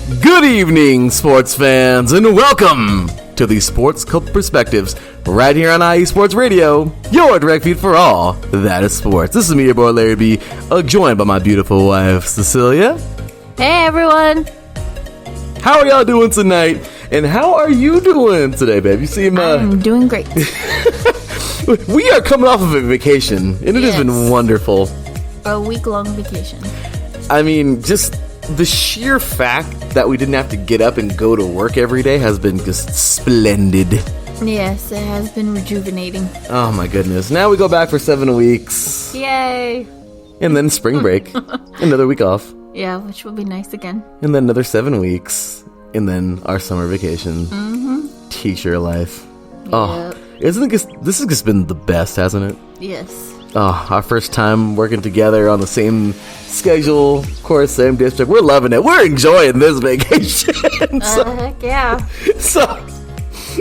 Good evening, sports fans, and welcome to the Sports Club Perspectives, right here on IE Sports Radio, your direct feed for all that is sports. This is me, your boy Larry B, joined by my beautiful wife, Cecilia. Hey, everyone. How are y'all doing tonight? And how are you doing today, babe? You seem... I'm doing great. We are coming off of a vacation, and it has been wonderful. A week-long vacation. I mean, just the sheer fact that we didn't have to get up and go to work every day has been just splendid. Yes, it has been rejuvenating. Oh my goodness. Now we go back for 7 weeks. Yay. And then spring break. Another week off. Yeah, which will be nice again. And then another 7 weeks. And then our summer vacation. Mm-hmm. T-shirt life. Yep. Oh, this has just been the best, hasn't it? Yes. Oh, our first time working together on the same schedule, of course, same district. We're loving it. We're enjoying this vacation. Heck yeah. So,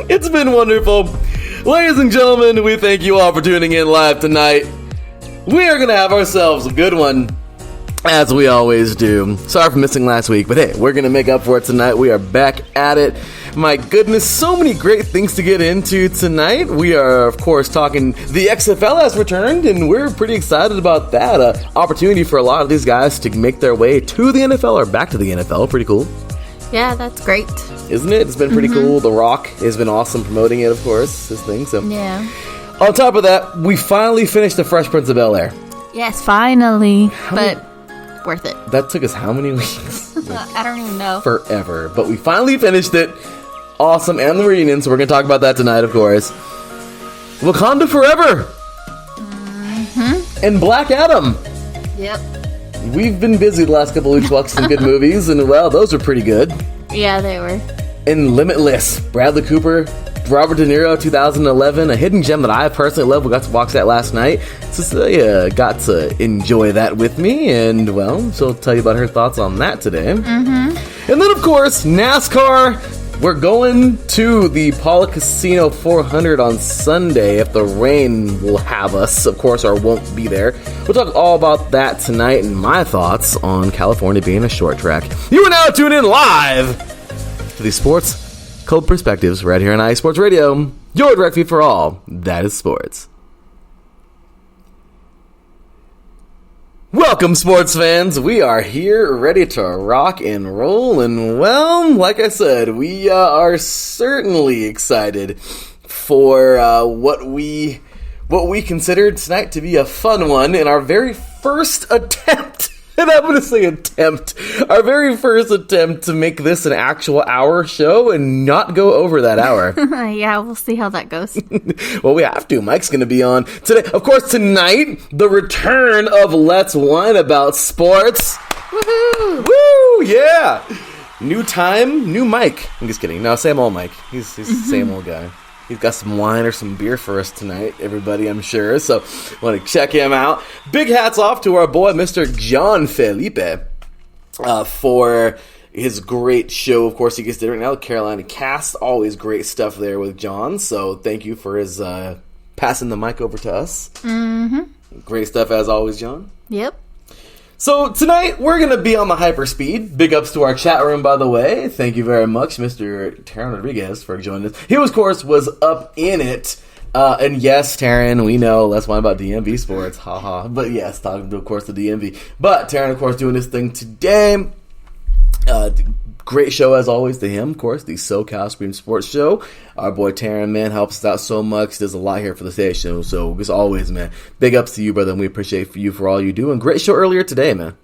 it's been wonderful. Ladies and gentlemen, we thank you all for tuning in live tonight. We are going to have ourselves a good one, as we always do. Sorry for missing last week, but hey, we're going to make up for it tonight. We are back at it. My goodness, so many great things to get into tonight. We are, of course, talking the XFL has returned, and we're pretty excited about that. Opportunity for a lot of these guys to make their way to the NFL or back to the NFL. Pretty cool. Yeah, that's great. Isn't it? It's been pretty cool. The Rock has been awesome promoting it, of course, this thing. So, yeah. On top of that, we finally finished the Fresh Prince of Bel-Air. Yes, finally. Worth it. That took us how many weeks? I don't even know. Forever. But we finally finished it. Awesome. And the reunion, so we're going to talk about that tonight, of course. Wakanda Forever. Mm-hmm. And Black Adam. Yep. We've been busy the last couple of weeks watching some good movies, and well, those are pretty good. Yeah, they were. And Limitless. Bradley Cooper, Robert De Niro, 2011, a hidden gem that I personally love. We got to watch that last night. Cecilia got to enjoy that with me, and, well, she'll tell you about her thoughts on that today. Mm-hmm. And then, of course, NASCAR. We're going to the Paula Casino 400 on Sunday if the rain will have us, of course, or won't be there. We'll talk all about that tonight and my thoughts on California being a short track. You are now tuned in live to the Sports Club Perspectives right here on IE Sports Radio, your direct feed for all that is sports. Welcome, sports fans. We are here ready to rock and roll, and well, like I said, we are certainly excited for what we considered tonight to be a fun one in our very first attempt. And I'm going to say attempt. Our very first attempt to make this an actual hour show and not go over that hour. Yeah, we'll see how that goes. Well, we have to. Mike's going to be on today. Of course, tonight, the return of Let's Whine About Sports. Woohoo! Woo! Yeah! New time, new Mike. I'm just kidding. No, same old Mike. He's the same old guy. He's got some wine or some beer for us tonight, everybody, I'm sure. So, want to check him out. Big hats off to our boy, Mr. John Felipe, for his great show. Of course, he gets to right now, Carolina Cast. Always great stuff there with John. So, thank you for his passing the mic over to us. Mm-hmm. Great stuff as always, John. Yep. So, tonight, we're going to be on the hyperspeed. Big ups to our chat room, by the way. Thank you very much, Mr. Taryn Rodriguez, for joining us. He, of course, was up in it. And yes, Taryn, we know, let's whine about DMV sports. Haha. But yes, talking to, of course, the DMV. But Taryn, of course, doing this thing today. Great show, as always, to him, of course, the SoCal Scream Sports Show. Our boy Taryn, man, helps us out so much. Does a lot here for the station. So, as always, man, big ups to you, brother, and we appreciate you for all you do. And great show earlier today, man.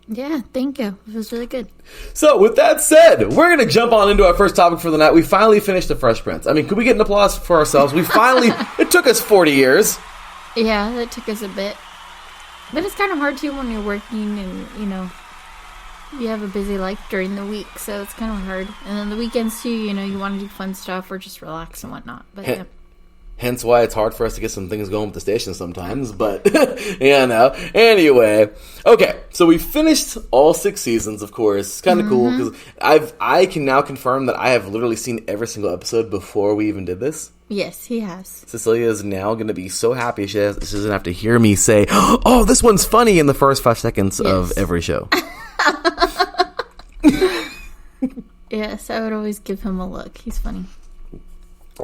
Yeah, thank you. It was really good. So, with that said, we're going to jump on into our first topic for the night. We finally finished the Fresh Prince. I mean, could we get an applause for ourselves? We finally, it took us 40 years. Yeah, it took us a bit. But it's kind of hard, too, when you're working and, you know, you have a busy life during the week, so it's kind of hard. And then the weekends, too, you know, you want to do fun stuff or just relax and whatnot. But, yeah. Hence why it's hard for us to get some things going with the station sometimes, but, you know. Anyway, okay, so we finished all 6 seasons, of course. It's kind of cool, because I can now confirm that I have literally seen every single episode before we even did this. Yes, he has. Cecilia is now going to be so happy she doesn't have to hear me say, oh, this one's funny in the first 5 seconds of every show. Yes, I would always give him a look. He's funny.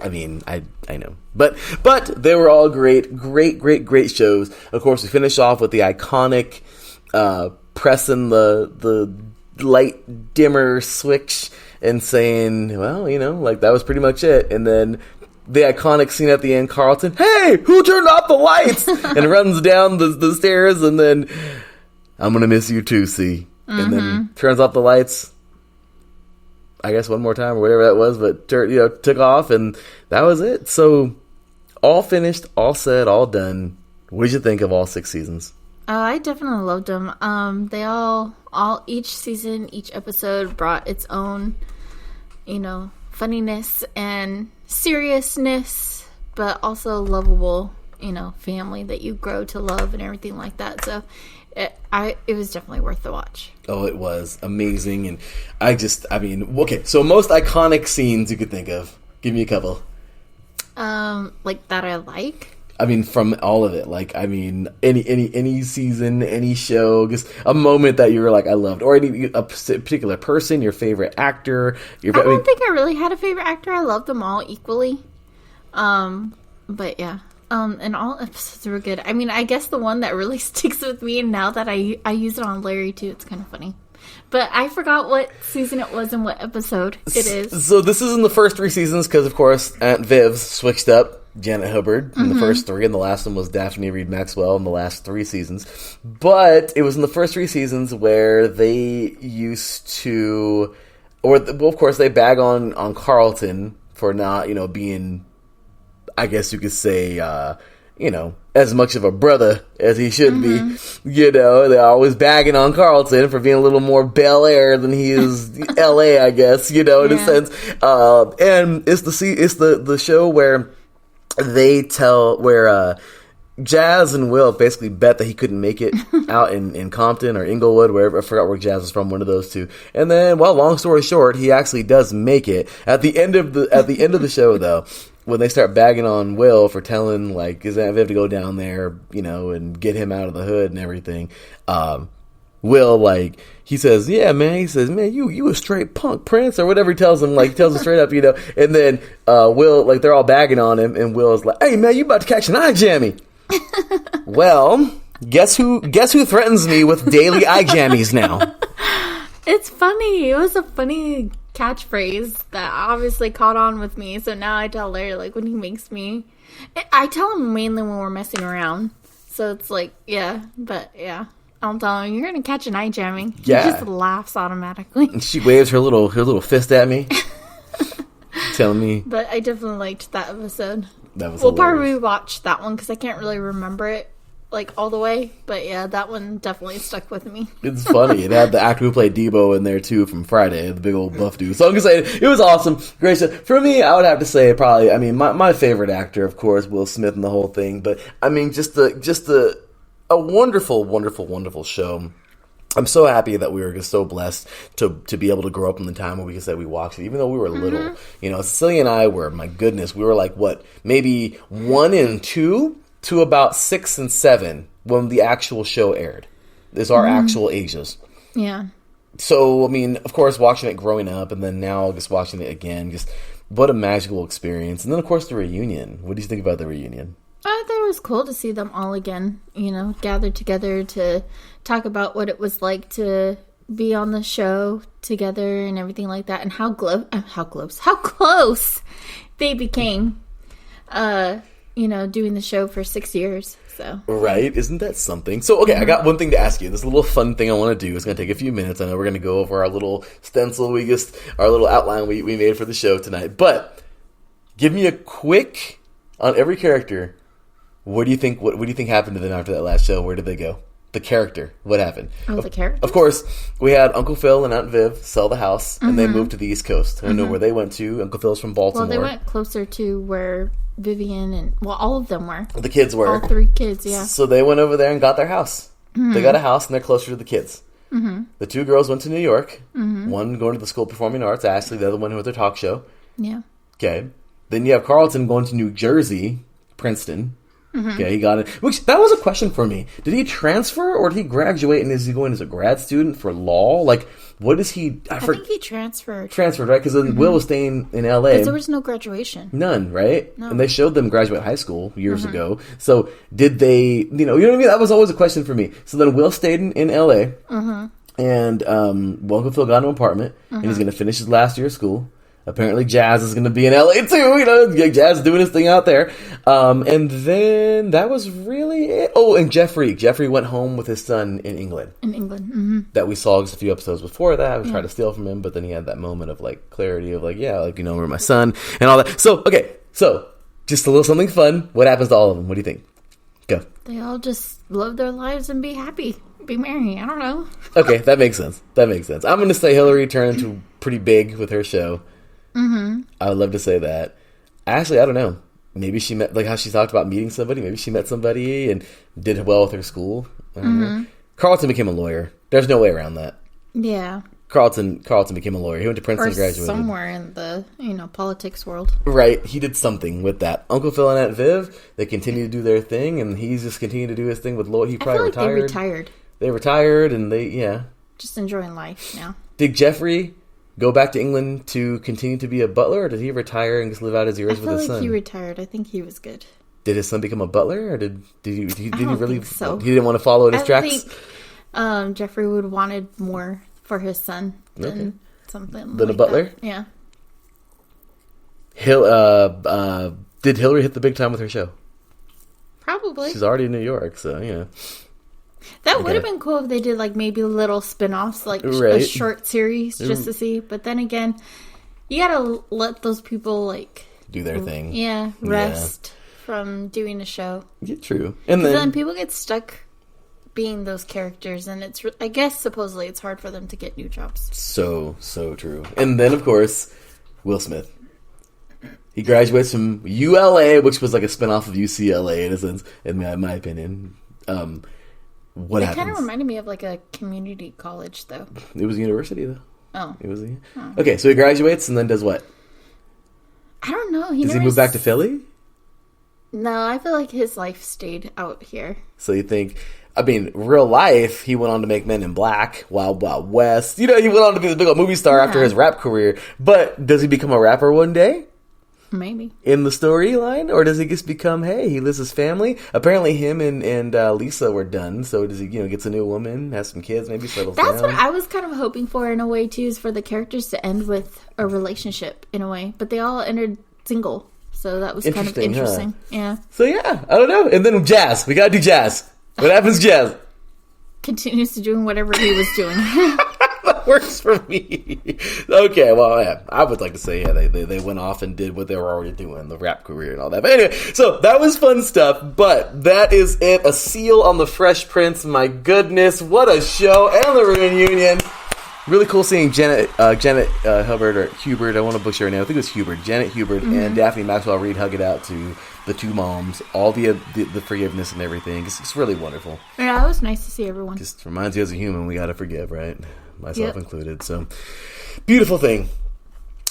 I mean, I know. But they were all great shows. Of course, we finished off with the iconic pressing the light dimmer switch and saying, well, like that was pretty much it. And then the iconic scene at the end, Carlton, hey, who turned off the lights? And runs down the stairs, and then, I'm going to miss you too, see? And then turns off the lights, I guess one more time or whatever that was, but took off, and that was it. So, all finished, all said, all done. What did you think of all 6 seasons? Oh, I definitely loved them. They all each season, each episode brought its own, funniness and seriousness, but also lovable, family that you grow to love and everything like that. So, it was definitely worth the watch. Oh, it was amazing, and okay, so most iconic scenes you could think of. Give me a couple. Like that I like? I mean, from all of it. Like, I mean, any season, any show, just a moment that you were like, I loved, or a particular person, your favorite actor. I don't think I really had a favorite actor. I loved them all equally. But yeah. And all episodes were good. I mean, I guess the one that really sticks with me, and now that I use it on Larry too, it's kind of funny. But I forgot what season it was and what episode it is. So this is in the first 3 seasons because, of course, Aunt Viv switched up Janet Hubbard in the first 3, and the last one was Daphne Reed Maxwell in the last 3 seasons. But it was in the first 3 seasons where they used to, of course, they bag on Carlton for not, being, I guess you could say, as much of a brother as he should be. They're always bagging on Carlton for being a little more Bel-Air than he is L.A., I guess, in a sense. And it's the show where Jazz and Will basically bet that he couldn't make it out in Compton or Inglewood, wherever. I forgot where Jazz was from, one of those two. And then, long story short, he actually does make it. At the end of the show, though, when they start bagging on Will for telling, like, his Aunt Viv to go down there, and get him out of the hood and everything, Will, he says, yeah, man, you a straight punk, Prince, or whatever he tells him, he tells him straight up, and then, Will, they're all bagging on him, and Will's like, hey, man, you about to catch an eye jammy. Well, guess who threatens me with daily eye jammies now? It's funny. It was a funny catchphrase that obviously caught on with me. So now I tell Larry, when he makes me, I tell him mainly when we're messing around. So it's I'll tell him, you're gonna catch an eye jamming. Yeah. He just laughs automatically. And she waves her little fist at me, telling me. But I definitely liked that episode. That was We'll probably watch that one because I can't really remember it all the way. But yeah, that one definitely stuck with me. It's funny. It had the actor who played Debo in there too from Friday, the big old buff dude. So I'm gonna say it was awesome. Great show. For me, I would have to say probably. I mean, my favorite actor, of course, Will Smith and the whole thing. But I mean, just a wonderful, wonderful, wonderful show. I'm so happy that we were just so blessed to be able to grow up in the time when we could say we watched it, even though we were little. Cecilia and I were, my goodness, we were maybe 1 and 2 to about 6 and 7 when the actual show aired. These are actual ages. Yeah. So, I mean, of course, watching it growing up and then now just watching it again, just what a magical experience. And then, of course, the reunion. What do you think about the reunion? I thought it was cool to see them all again, gathered together to talk about what it was like to be on the show together and everything like that, and how close they became, doing the show for 6 years. So right, isn't that something? So okay, I got one thing to ask you. This little fun thing I want to do. It's going to take a few minutes. I know we're going to go over our little stencil our little outline we made for the show tonight. But give me a quick on every character. What do you think happened to them after that last show? Where did they go? The character. What happened? Oh, the character? Of course, we had Uncle Phil and Aunt Viv sell the house, and they moved to the East Coast. I don't know where they went to. Uncle Phil's from Baltimore. Well, they went closer to where Vivian and, all of them were. The kids were. All 3 kids, yeah. So they went over there and got their house. They got a house, and they're closer to the kids. The 2 girls went to New York. One going to the School of Performing Arts, Ashley, the other one who had their talk show. Yeah. Okay. Then you have Carlton going to New Jersey, Princeton. Okay, he got it. Which, that was a question for me. Did he transfer, or did he graduate, and is he going as a grad student for law? Like, what is he... I think he transferred. Transferred, right? Because then Will was staying in L.A. Because there was no graduation. None, right? No. And they showed them graduate high school years ago. So, did they... You know what I mean? That was always a question for me. So then Will stayed in L.A. And Uncle Phil got an apartment, and he's going to finish his last year of school. Apparently Jazz is going to be in LA too, you know, Jazz is doing his thing out there. And then that was really it. Oh, and Jeffrey went home with his son in England. That we saw just a few episodes before that. We tried to steal from him, but then he had that moment of like clarity of like, yeah, like, you know, we're my son and all that. So, okay. So, just a little something fun. What happens to all of them? What do you think? Go. They all just love their lives and be happy. Be merry. I don't know. Okay, that makes sense. I'm going to say Hillary turned into pretty big with her show. I would love to say that. Actually, I don't know. Maybe she met, like how she talked about meeting somebody. Maybe she met somebody and did well with her school. I don't know. Carlton became a lawyer. There's no way around that. Yeah. Carlton became a lawyer. He went to Princeton and graduated. Somewhere in the, politics world. Right. He did something with that. Uncle Phil and Aunt Viv, they continue to do their thing, and he's just continued to do his thing with law. He probably retired. They retired. They retired, and just enjoying life now. Did Jeffrey go back to England to continue to be a butler, or did he retire and just live out his years with his son? He retired. I think he was good. Did his son become a butler, or did he really? Think so. He didn't want to follow in his tracks. I think Jeffrey would wanted more for his son than something than like a butler. That. Yeah. Did Hillary hit the big time with her show? Probably. She's already in New York, so yeah. That would have been cool if they did like maybe little spin-offs, like a short series just to see. But then again, you gotta let those people like do their thing. Yeah, rest from doing a show. Yeah, true. And then people get stuck being those characters, and it's I guess supposedly it's hard for them to get new jobs. So true. And then of course, Will Smith. He graduates from ULA, which was like a spin-off of UCLA in a sense, in my opinion. What happens? It kind of reminded me of like a community college, though. It was a university, though. Oh. It was Okay, so he graduates and then does what? I don't know. Does he move back to Philly? No, I feel like his life stayed out here. So you think... I mean, real life, he went on to make Men in Black, Wild Wild West. You know, he went on to be the big old movie star after his rap career. But does he become a rapper one day? Maybe. In the storyline? Or does he just become, hey, he lives his family? Apparently him and Lisa were done. So does he, gets a new woman, has some kids, maybe settles down? That's what I was kind of hoping for in a way, too, is for the characters to end with a relationship in a way. But they all ended single. So that was kind of interesting. Huh? Yeah. So yeah, I don't know. And then Jazz. We gotta do Jazz. What happens, Jazz? Continues to doing whatever he was doing. That works for me. Okay, well, yeah, I would like to say, they went off and did what they were already doing, the rap career and all that. But anyway, so that was fun stuff, but that is it. A seal on the Fresh Prince. My goodness, what a show. And the reunion. Really cool seeing Janet Hubbard, or Hubert, I want to butcher her name. I think it was Hubert. Janet Hubert and Daphne Maxwell Reid hug it out to the two moms. All the forgiveness and everything. It's really wonderful. Yeah, it was nice to see everyone. Just reminds you as a human, we got to forgive, right? Myself included. So, beautiful thing.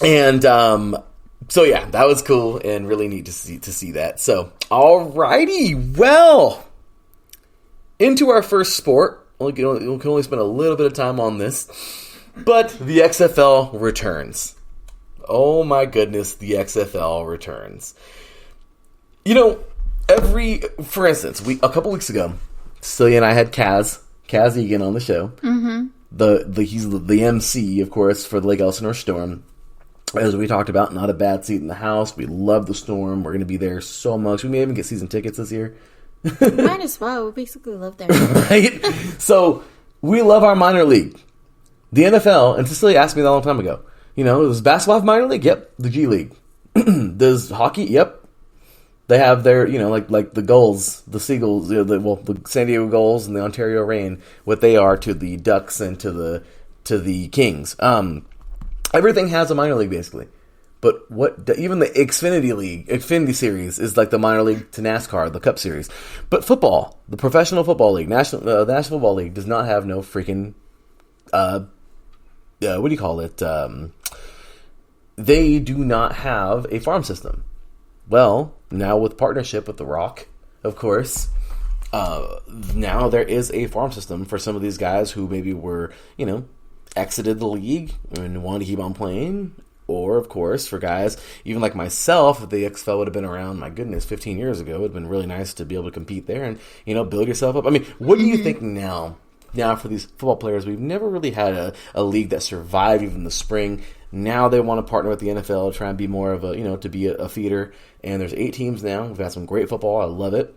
And, so yeah, that was cool and really neat to see that. So, alrighty. Well, into our first sport. We can only spend a little bit of time on this. But the XFL returns. Oh my goodness, the XFL returns. For instance, a couple weeks ago, Cecilia and I had Kaz Egan on the show. Mm-hmm. He's the MC, of course, for the Lake Elsinore Storm. As we talked about, not a bad seat in the house. We love the Storm. We're going to be there so much. We may even get season tickets this year. Might as well. We basically live there. Right? So, we love our minor league. The NFL, and Cecilia asked me that a long time ago, does basketball have minor league? Yep. The G League. Does hockey? Yep. They have their, like the Gulls, the Seagulls, the San Diego Gulls and the Ontario Reign, what they are to the Ducks and to the Kings. Everything has a minor league, basically. But even the Xfinity Series is like the minor league to NASCAR, the Cup Series. But football, the Professional Football League, the National Football League does not have no freaking, what do you call it? They do not have a farm system. Well, now with partnership with The Rock, of course, now there is a farm system for some of these guys who maybe were, exited the league and wanted to keep on playing. Or, of course, for guys, even like myself, if the XFL would have been around, my goodness, 15 years ago, it would have been really nice to be able to compete there and, build yourself up. I mean, what do you think now for these football players? We've never really had a league that survived even the spring. Now they want to partner with the NFL, try and be more of a, to be a feeder. And there's 8 teams now. We've had some great football. I love it.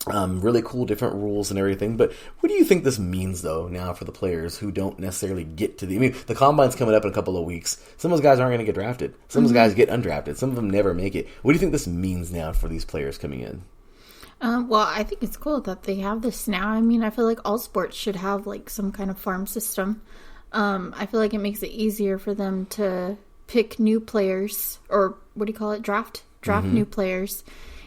Really cool, different rules and everything. But what do you think this means, though, now for the players who don't necessarily get to the Combine's coming up in a couple of weeks. Some of those guys aren't going to get drafted. Some of those guys get undrafted. Some of them never make it. What do you think this means now for these players coming in? Well, I think it's cool that they have this now. I mean, I feel like all sports should have, like, some kind of farm system. I feel like it makes it easier for them to pick new players, or what do you call it, draft new players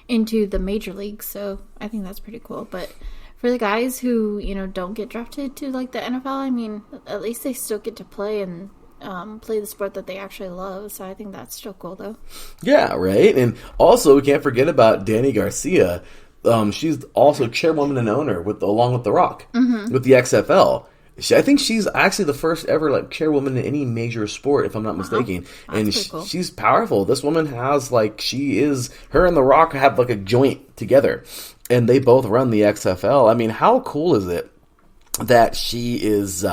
into the major leagues. So I think that's pretty cool. But for the guys who, don't get drafted to, like, the NFL, I mean, at least they still get to play and play the sport that they actually love. So I think that's still cool, though. Yeah, right. And also, we can't forget about Danny Garcia. She's also chairwoman and owner along with The Rock with the XFL. I think she's actually the first ever chairwoman in any major sport, if I'm not mistaken. And cool. She's powerful. This woman has her and The Rock have a joint together, and they both run the XFL. I mean, how cool is it that she is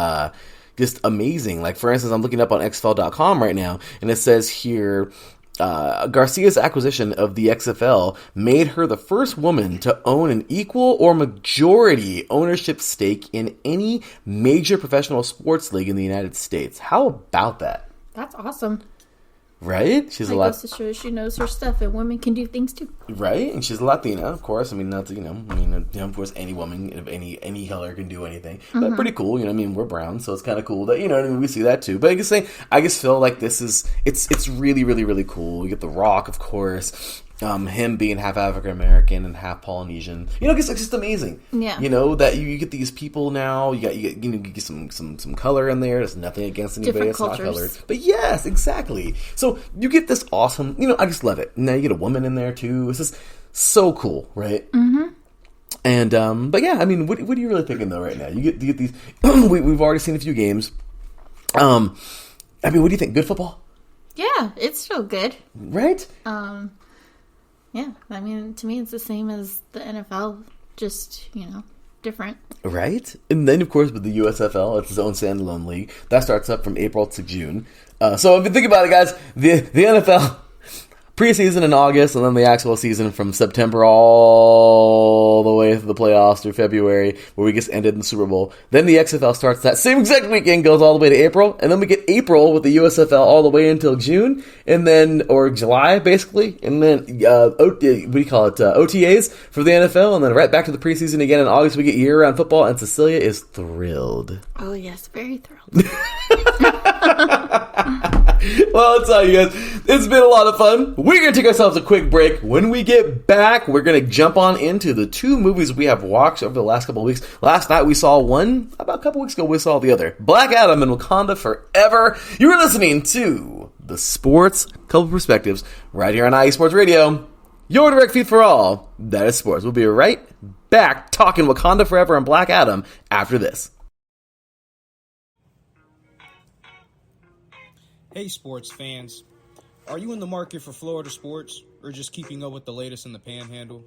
just amazing? Like, for instance, I'm looking up on XFL.com right now, and it says here, Garcia's acquisition of the XFL made her the first woman to own an equal or majority ownership stake in any major professional sports league in the United States. How about that? That's awesome. Right? She's a lot. Goes to show she knows her stuff, and women can do things too. Right? And she's a Latina, of course. I mean, not to, of course, any woman of any color can do anything. But pretty cool. We're brown, so it's kind of cool that, we see that too. But I just feel like it's really, really, really cool. You get The Rock, of course. Him being half African American and half Polynesian, it's just amazing. Yeah. That you get these people now. You get some color in there. There's nothing against anybody that's not colored, but yes, exactly. So you get this awesome. I just love it. Now you get a woman in there too. It's just so cool, right? Mm-hmm. And but yeah, I mean, what are you really thinking though right now? You get these. We've already seen a few games. I mean, what do you think? Good football? Yeah, it's still good, right? Yeah, I mean, to me, it's the same as the NFL, just, different. Right? And then, of course, with the USFL, it's its own standalone league. That starts up from April to June. So if you think about it, guys, the NFL preseason in August, and then the actual season from September all the way through the playoffs through February, where we just ended in the Super Bowl. Then the XFL starts that same exact weekend, goes all the way to April, and then we get April with the USFL all the way until June, and then, or July, basically, and then, OTAs for the NFL, and then right back to the preseason again in August. We get year-round football, and Cecilia is thrilled. Oh, yes, very thrilled. Well, I'll tell you guys, it's been a lot of fun. We're going to take ourselves a quick break. When we get back, we're going to jump on into the 2 movies we have watched over the last couple of weeks. Last night we saw one. About a couple weeks ago we saw the other. Black Adam and Wakanda Forever. You were listening to the Sports Couple Perspectives right here on IE Sports Radio. Your direct feed for all that is sports. We'll be right back talking Wakanda Forever and Black Adam after this. Hey sports fans, are you in the market for Florida sports or just keeping up with the latest in the Panhandle?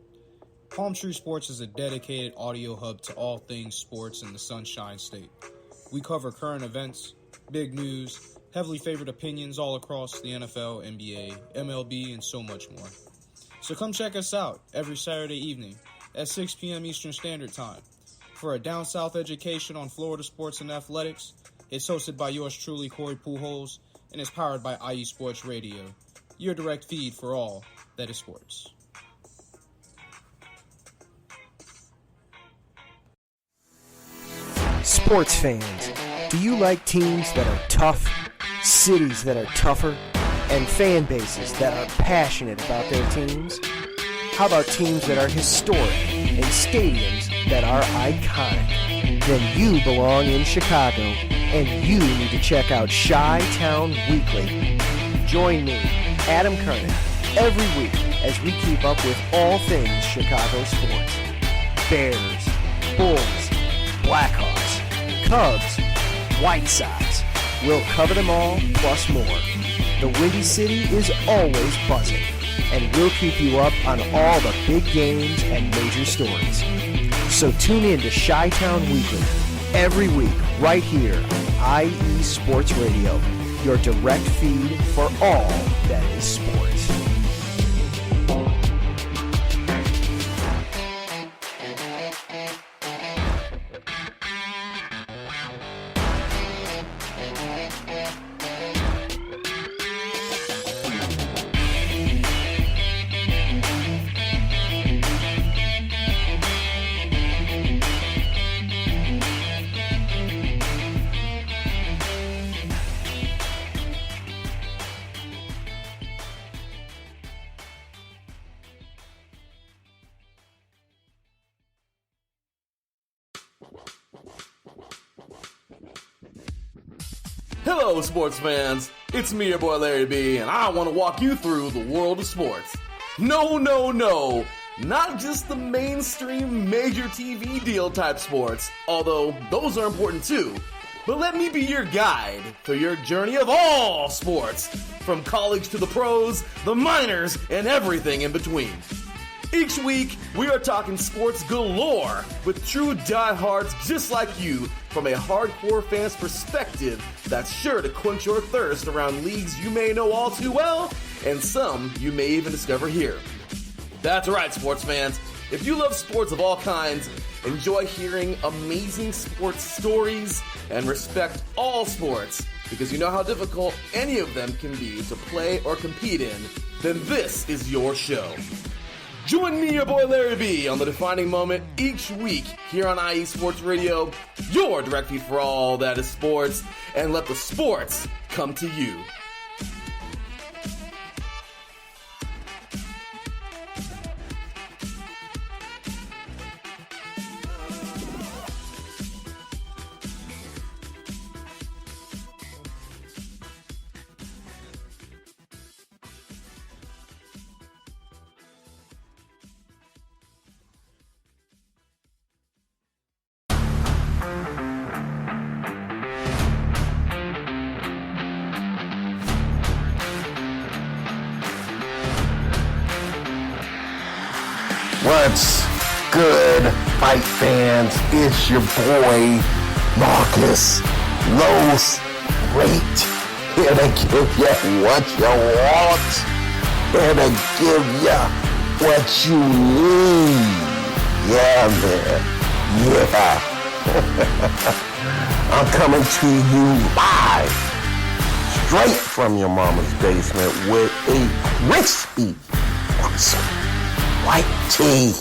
Palm Tree Sports is a dedicated audio hub to all things sports in the Sunshine State. We cover current events, big news, heavily favored opinions all across the NFL, NBA, MLB, and so much more. So come check us out every Saturday evening at 6 p.m. Eastern Standard Time. For a down south education on Florida sports and athletics, it's hosted by yours truly, Corey Pujols, and is powered by IE Sports Radio, your direct feed for all that is sports. Sports fans, do you like teams that are tough, cities that are tougher, and fan bases that are passionate about their teams? How about teams that are historic and stadiums that are iconic? Then you belong in Chicago, and you need to check out Chi-Town Weekly. Join me, Adam Kernan, every week as we keep up with all things Chicago sports. Bears, Bulls, Blackhawks, Cubs, White Sox. We'll cover them all, plus more. The Windy City is always buzzing, and we'll keep you up on all the big games and major stories. So tune in to Chi-Town Weekly every week right here on IE Sports Radio, your direct feed for all that is sports. Hello, sports fans. It's me, your boy Larry B, and I want to walk you through the world of sports. No, not just the mainstream major TV deal type sports, although those are important too. But let me be your guide for your journey of all sports, from college to the pros, the minors, and everything in between. Each week, we are talking sports galore with true diehards just like you from a hardcore fan's perspective that's sure to quench your thirst around leagues you may know all too well and some you may even discover here. That's right, sports fans. If you love sports of all kinds, enjoy hearing amazing sports stories, and respect all sports because you know how difficult any of them can be to play or compete in, then this is your show. Join me, your boy Larry B, on the defining moment each week here on IE Sports Radio, your direct feed for all that is sports, and let the sports come to you. What's good, fight fans? It's your boy, Marcus Los Great, here to give you what you want, here to give you what you need. Yeah, man. Yeah. I'm coming to you live, straight from your mama's basement with a crispy, awesome white tea.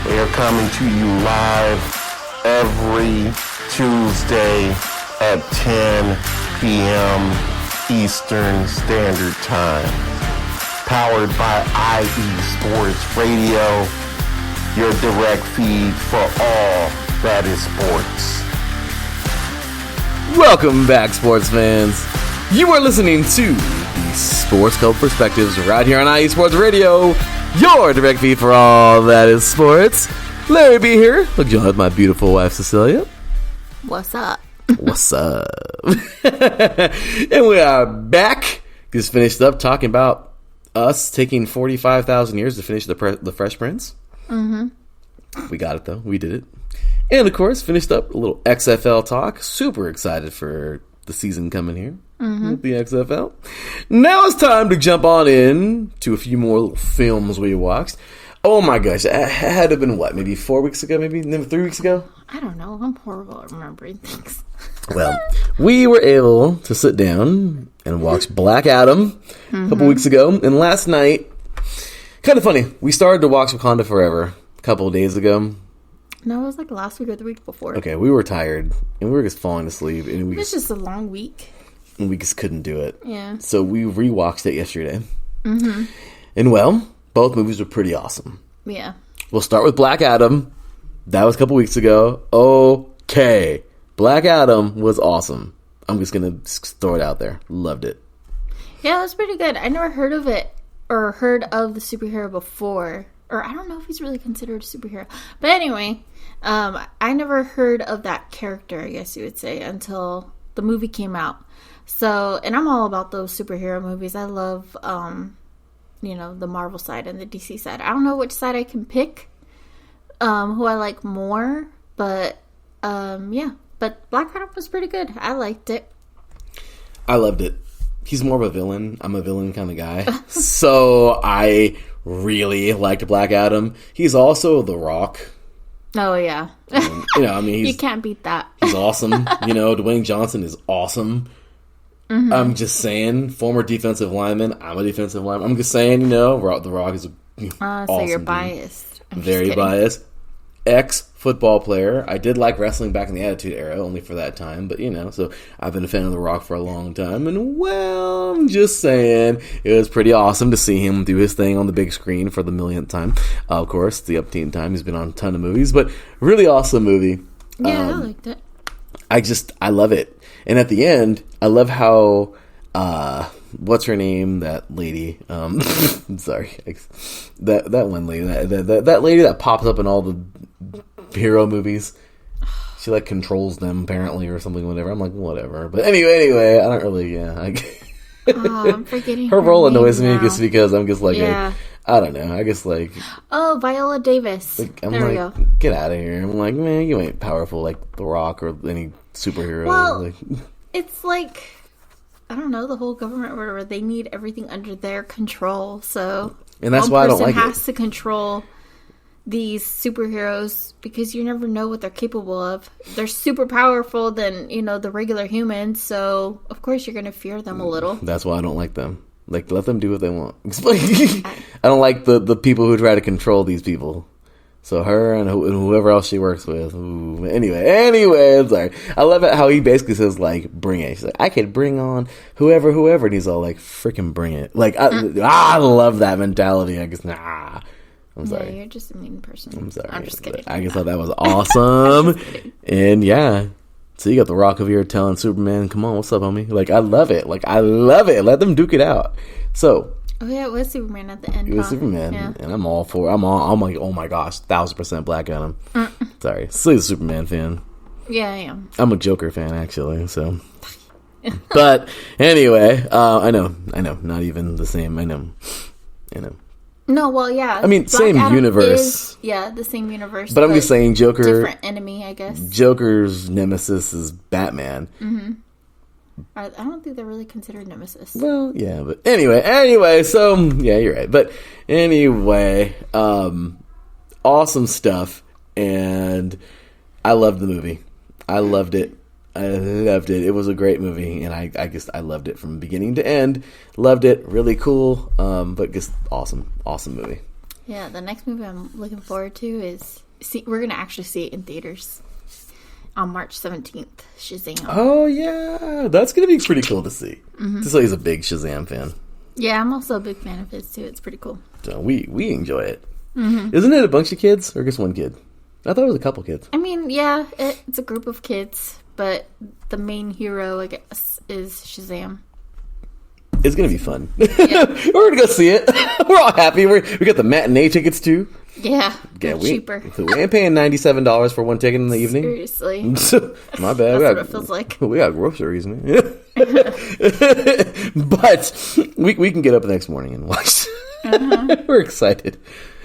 We are coming to you live every Tuesday at 10 p.m. Eastern Standard Time. Powered by IE Sports Radio, your direct feed for all that is sports. Welcome back, sports fans. You are listening to the Sports Club Perspectives right here on IE Sports Radio, your direct feed for all that is sports. Larry B here. Look, John, with my beautiful wife, Cecilia. What's up? What's up? And we are back. Just finished up talking about us taking 45,000 years to finish the Fresh Prince. Mm-hmm. We got it, though. We did it. And, of course, finished up a little XFL talk. Super excited for the season coming here. Mm-hmm. With the XFL. Now it's time to jump on in to a few more little films we watched. Oh my gosh, it had to have been what, maybe 4 weeks ago, maybe 3 weeks ago? I don't know. I'm horrible at remembering things. Well, we were able to sit down and watch Black Adam a couple weeks ago. And last night, kind of funny, we started to watch Wakanda Forever a couple of days ago. No, it was like last week or the week before. Okay, we were tired and we were just falling asleep. And It's just a long week. And we just couldn't do it. Yeah. So we rewatched it yesterday. Mm-hmm. And well, both movies were pretty awesome. Yeah. We'll start with Black Adam. That was a couple weeks ago. Okay. Black Adam was awesome. I'm just going to throw it out there. Loved it. Yeah, it was pretty good. I never heard of it or heard of the superhero before. Or I don't know if he's really considered a superhero. But anyway, I never heard of that character, I guess you would say, until the movie came out. So, and I'm all about those superhero movies. I love, the Marvel side and the DC side. I don't know which side I can pick, who I like more. But, yeah. But Black Adam was pretty good. I liked it. I loved it. He's more of a villain. I'm a villain kind of guy. So I really liked Black Adam. He's also The Rock. Oh, yeah. You can't beat that. He's awesome. Dwayne Johnson is awesome. Mm-hmm. I'm just saying, former defensive lineman. I'm a defensive lineman. I'm just saying, The Rock is awesome. So you're biased. Very biased. Ex-football player. I did like wrestling back in the Attitude Era, only for that time. But, so I've been a fan of The Rock for a long time. And, well, I'm just saying, it was pretty awesome to see him do his thing on the big screen for the millionth time. Of course, the upteen time. He's been on a ton of movies. But really awesome movie. Yeah, I liked it. I love it. And at the end, I love how, what's her name? That lady. I'm sorry. That one lady. That lady that pops up in all the hero movies. She controls them apparently or something, whatever. I'm like, whatever. But anyway, I don't really, I'm forgetting her role annoys me now. just because I'm just I don't know. I guess oh, Viola Davis. I'm there we go. Get out of here. I'm like, man, you ain't powerful like The Rock or any superhero. Well, it's I don't know, the whole government or whatever, they need everything under their control. So, and that's why I don't like it. One person has to control these superheroes because you never know what they're capable of. They're super powerful than, the regular humans. So, of course, you're going to fear them a little. That's why I don't like them. Let them do what they want. I don't like the people who try to control these people. So her and whoever else she works with. Ooh. Anyway, I'm sorry. I love it how he basically says, bring it. He's like, I could bring on whoever. And he's all freickin' bring it. I love that mentality. I guess, nah. I'm sorry. Yeah, you're just a mean person. I'm sorry. I'm just kidding. I just thought that was awesome. And yeah. So you got The Rock over here telling Superman, come on, what's up, homie? I love it. I love it. Let them duke it out. So. Oh, yeah, it was Superman at the end. It was Superman. Yeah. And I'm all for it. I'm like, oh my gosh, 1,000% Black Adam. Sorry. Still a Superman fan. Yeah, I am. I'm a Joker fan, actually, so. But anyway, I know. Not even the same. I know. No, well, yeah. I mean, Black same Adam universe. The same universe. But I'm just saying, Joker. Different enemy, I guess. Joker's nemesis is Batman. Mm-hmm. I don't think they're really considered nemesis. Well, yeah, but anyway. So yeah, you're right. But anyway, awesome stuff, and I loved the movie. I loved it. It was a great movie, and I guess I loved it from beginning to end. Loved it. Really cool. But just awesome movie. Yeah, the next movie I'm looking forward to is we're gonna actually see it in theaters on March 17th. Shazam. Oh yeah, that's gonna be pretty cool to see. Mm-hmm. Just like he's a big Shazam fan. Yeah, I'm also a big fan of his too. It's pretty cool. So we enjoy it. Mm-hmm. Isn't it a bunch of kids or just one kid? I thought it was a couple kids. I mean, yeah, it's a group of kids. But the main hero, I guess, is Shazam. It's going to be fun. Yeah. We're going to go see it. We're all happy. We got the matinee tickets, too. Yeah, cheaper. So we ain't paying $97 for one ticket in the evening. Seriously. My bad. That's what it feels like. We got groceries, man. But we can get up the next morning and watch. Uh-huh. We're excited.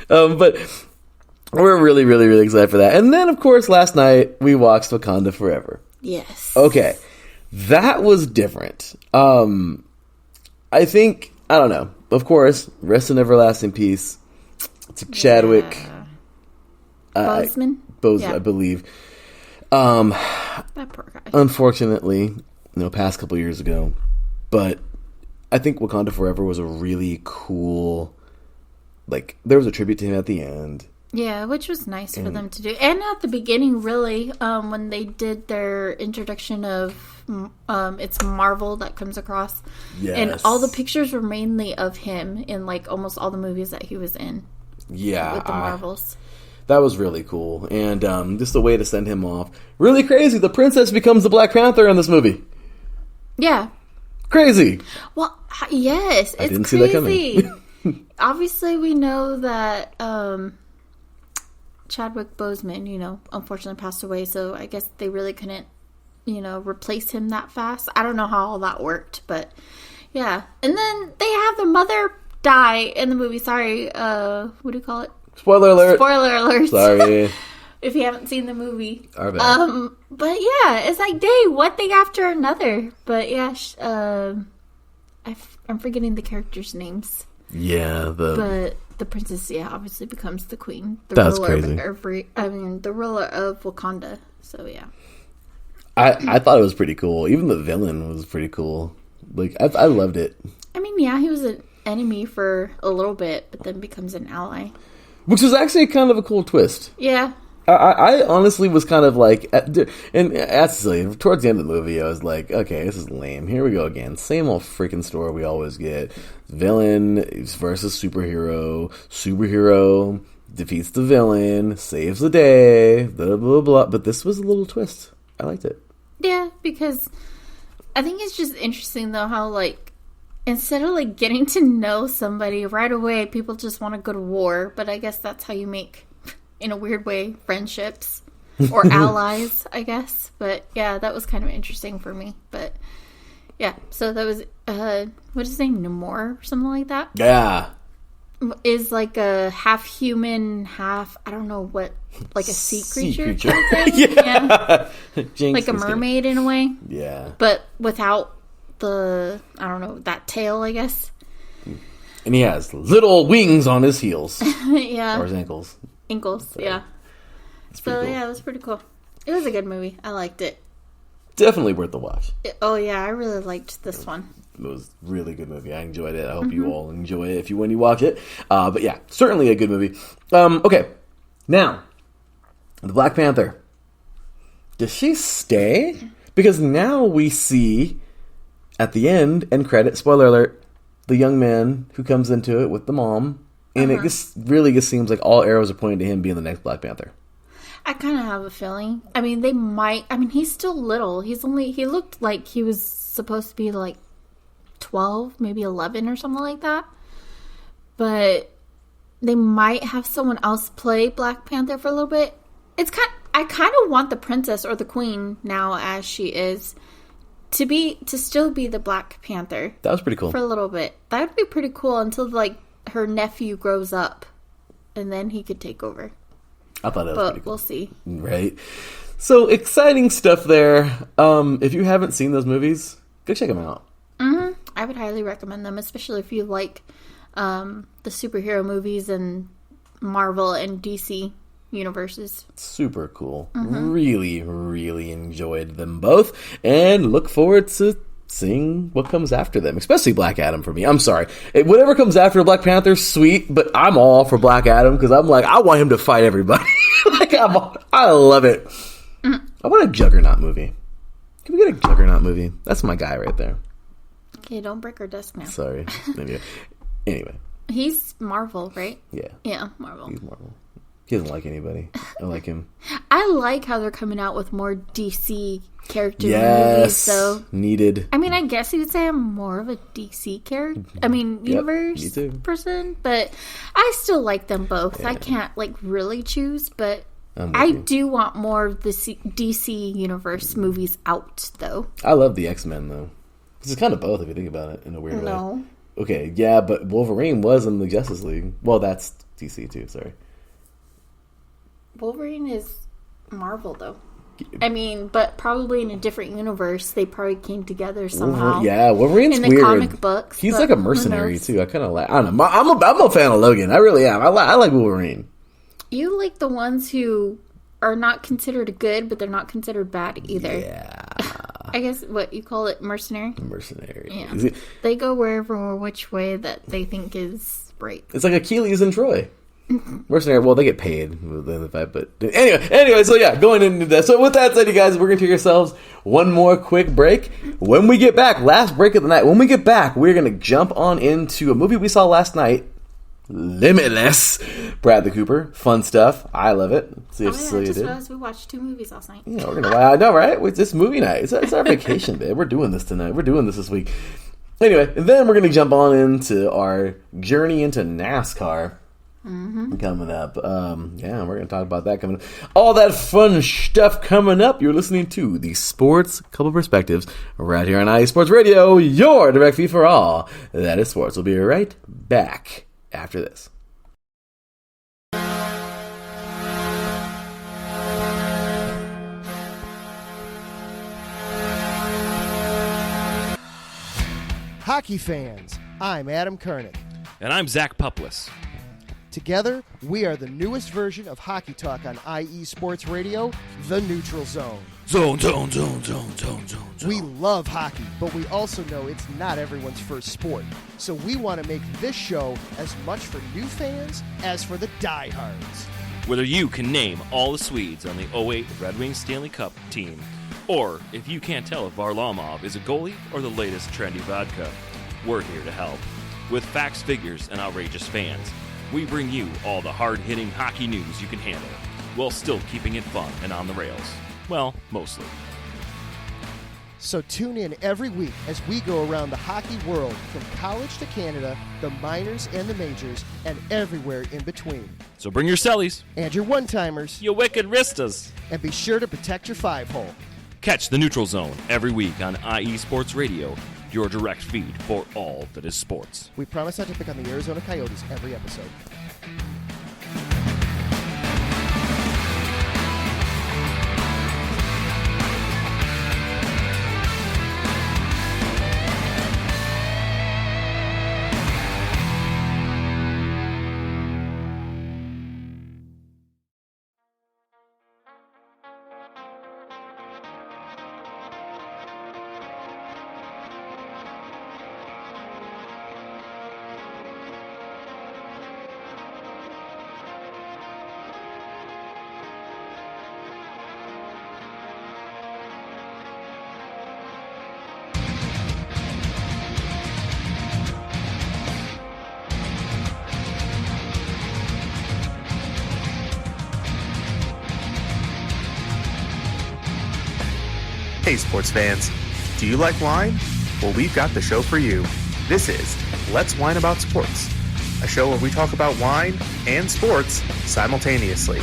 But we're really, really, really excited for that. And then, of course, last night, we watched Wakanda Forever. Yes. Okay. That was different. I think, I don't know. Of course, rest in everlasting peace. It's Chadwick. Boseman? I believe. That poor guy. Unfortunately, past couple years ago. But I think Wakanda Forever was a really cool, there was a tribute to him at the end. Yeah, which was nice for them to do. And at the beginning, really, when they did their introduction of it's Marvel that comes across. Yes. And all the pictures were mainly of him in, almost all the movies that he was in. Yeah. With the Marvels. That was really cool. And just a way to send him off. Really crazy. The princess becomes the Black Panther in this movie. Yeah. Crazy. Well, yes, it's didn't crazy. see that coming. Obviously, we know that Chadwick Boseman, unfortunately passed away, so I guess they really couldn't, replace him that fast. I don't know how all that worked, but yeah. And then they have the mother die in the movie. Sorry, what do you call it? Spoiler alert. Spoiler alert. Sorry. If you haven't seen the movie. Our bad. But yeah, it's like, dang, one thing after another. But yeah, I'm forgetting the characters' names. Yeah, But the princess, obviously becomes the queen. That's crazy. The ruler of Wakanda. So yeah. I thought it was pretty cool. Even the villain was pretty cool. Like, I loved it. I mean, yeah, he was an enemy for a little bit, but then becomes an ally. Which was actually kind of a cool twist. Yeah. I honestly was kind of like, and actually, towards the end of the movie, I was like, okay, this is lame. Here we go again. Same old freaking story we always get. Villain versus superhero. Superhero defeats the villain, saves the day, blah, blah, blah. But this was a little twist. I liked it. Yeah, because I think it's just interesting, though, how, like, instead of, like, getting to know somebody right away, people just want to go to war. But I guess that's how you make, in a weird way, friendships or allies, I guess. But yeah, that was kind of interesting for me. But yeah, so that was what is his name, Namor or something like that? Yeah, is like a half human, half, I don't know what, like a sea creature. Yeah. Like a mermaid in a way. Yeah, but without the, I don't know, that tail, I guess. And he has little wings on his heels. Yeah, or his ankles. Yeah. So cool. yeah, it was pretty cool. It was a good movie. I liked it. Definitely worth the watch. Oh yeah, I really liked this one. It was a really good movie. I enjoyed it. I hope you all enjoy it when you watch it. But yeah, certainly a good movie. Okay, now the Black Panther. Does she stay? Because now we see at the end credit, spoiler alert, the young man who comes into it with the mom. And it just seems like all arrows are pointing to him being the next Black Panther. I kind of have a feeling. I mean, they might. I mean, he's still little. He looked like he was supposed to be like 12, maybe 11 or something like that. But they might have someone else play Black Panther for a little bit. I kind of want the princess or the queen now, as she is, to still be the Black Panther. That was pretty cool. For a little bit. That would be pretty cool until, like, her nephew grows up, and then he could take over. I thought that was pretty cool. We'll see. Right. So, exciting stuff there. If you haven't seen those movies, go check them out. Mm-hmm. I would highly recommend them, especially if you like the superhero movies and Marvel and DC universes. Super cool. Really, really enjoyed them both, and look forward to seeing what comes after them, especially Black Adam for me. I'm sorry. Whatever comes after Black Panther, sweet, but I'm all for Black Adam because I'm like, I want him to fight everybody. I love it. I want a Juggernaut movie. Can we get a Juggernaut movie? That's my guy right there. Okay, don't break our desk now. Sorry. Anyway. He's Marvel, right? Yeah. Yeah, Marvel. He's Marvel. He doesn't like anybody. I like him. I like how they're coming out with more DC character movies, though. Needed. I mean, I guess you could say I'm more of a DC character. I mean, universe person, but I still like them both. Yeah. I can't, like, really choose, but I do want more of the DC universe movies out, though. I love the X-Men, though. It's kind of both, if you think about it, in a weird way. Okay, yeah, but Wolverine was in the Justice League. Well, that's DC, too, sorry. Wolverine is Marvel, though. I mean, but probably in a different universe, they probably came together somehow. Wolverine's weird. In the comic books. He's like a mercenary, too. I kind of like, I don't know. I'm a fan of Logan. I really am. I like Wolverine. You like the ones who are not considered good, but they're not considered bad either. Yeah. I guess what you call it, mercenary? Mercenary. Yeah. They go wherever or which way that they think is right. It's like Achilles and Troy. Mercenary, well, they get paid in the fight, but anyway, so yeah, going into that. So with that said, you guys, we're going to take ourselves one more quick break. When we get back, last break of the night, when we get back, we're going to jump on into a movie we saw last night, Limitless. Bradley Cooper, fun stuff. I love it. See if Cecilia did. Realized we watched 2 movies last night. Yeah, we're gonna. I know, right? It's movie night. It's our vacation, babe. We're doing this tonight. We're doing this week. Anyway, and then we're going to jump on into our journey into NASCAR coming up. Yeah, we're going to talk about that coming up. All that fun stuff coming up. You're listening to the Sports Couple Perspectives right here on IE Sports Radio, your direct feed for all that is sports. We'll be right back after this. Hockey fans, I'm Adam Kernick. And I'm Zach Puplis. Together, we are the newest version of Hockey Talk on IE Sports Radio, The Neutral Zone. Zone. We love hockey, but we also know it's not everyone's first sport. So we want to make this show as much for new fans as for the diehards. Whether you can name all the Swedes on the 08 Red Wings Stanley Cup team, or if you can't tell if Varlamov is a goalie or the latest trendy vodka, we're here to help. With facts, figures, and outrageous fans, we bring you all the hard-hitting hockey news you can handle, while still keeping it fun and on the rails. Well, mostly. So tune in every week as we go around the hockey world, from college to Canada, the minors and the majors, and everywhere in between. So bring your cellies, And your one-timers, you wicked wristas. and be sure to protect your five-hole. Catch the Neutral Zone every week on IE Sports Radio, your direct feed for all that is sports. We promise not to pick on the Arizona Coyotes every episode. Hey sports fans, do you like wine? Well, we've got the show for you. This is Let's Wine About Sports, a show where we talk about wine and sports simultaneously.